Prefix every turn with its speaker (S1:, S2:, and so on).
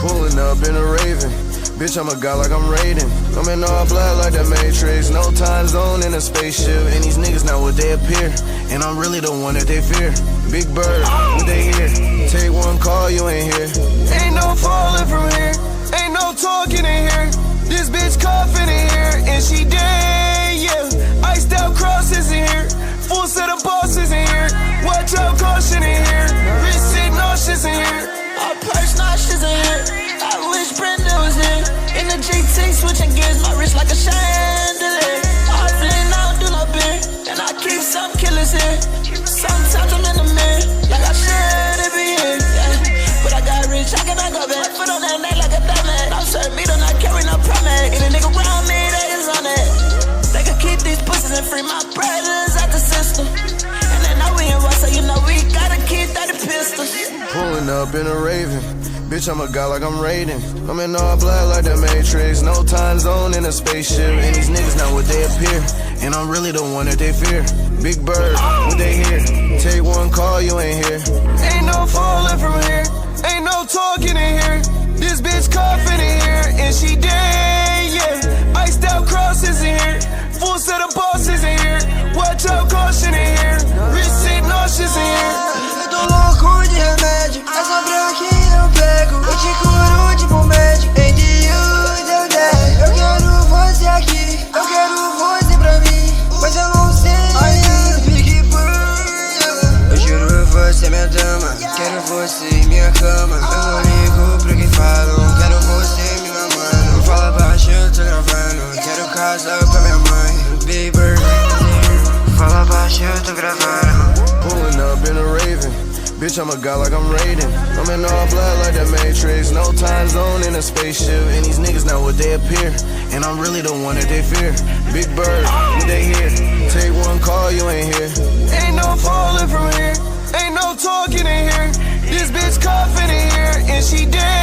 S1: Pulling up in a Raven. Bitch, I'm a god like I'm Raiden. I'm in all black like the Matrix. No time zone in a spaceship. And these niggas not what they appear. And I'm really the one that they fear. Big Bird, what they hear? Take one call, you ain't here. Ain't no falling from here. Ain't no talking in here. This bitch coughing in here. And she dead, yeah. Iced out crosses in here. Full set of bosses in here. Watch out, caution in here. Wrist shit nauseous in here.
S2: All purse nauseous in here. I wish Brenda was here. In the GT, switching gears, my wrist like a chandelier. I flame out, do no beer. And I keep some killers here. Sometimes I'm in the mirror, like I shouldn't be here. Yeah. But I got rich, how can I go back? Foot on that neck like a diamond. I'm certain me, do not carry no promise. Any nigga around me, they is on it. They could keep these pussies and free my brothers out the system. And they know we in war, so you know we gotta keep 30 pistols.
S1: Pulling up in a Raven. Bitch, I'm a god like I'm Raiden. I'm in all black like the Matrix. No time zone in a spaceship. And these niggas not what they appear. And I'm really the one that they fear. Big Bird, what they hear? Take one call, you ain't here. Ain't no falling from here. Ain't no talking in here. This bitch coughing in here. And she dead, yeah. Iced out crosses in here. Full set of bosses in here. Watch out, caution in here. Wrist shit nauseous in here.
S3: Eu tô louco de remédio. Essa branquinha eu pego. Eu te curo tipo médico. Em dia deu 10. Eu quero você aqui. Eu quero você pra mim. Mas eu não sei. Big Bird. Eu juro você minha dama. Quero você em minha cama. Eu não ligo pra quem falam. Quero você me mamando. Fala baixo, eu tô gravando. Quero casa pra minha mãe. Big Bird. Fala baixo, eu tô gravando.
S1: Pulling up in a Raven. Bitch, I'm a god like I'm Raiden. I'm in all black like the Matrix. No time zone in a spaceship. And these niggas not what they appear. And I'm really the one that they fear. Big Bird, what they hear? Take one call, you ain't here. Ain't no falling from here. Ain't no talking in here. This bitch coughing in here. And she dead.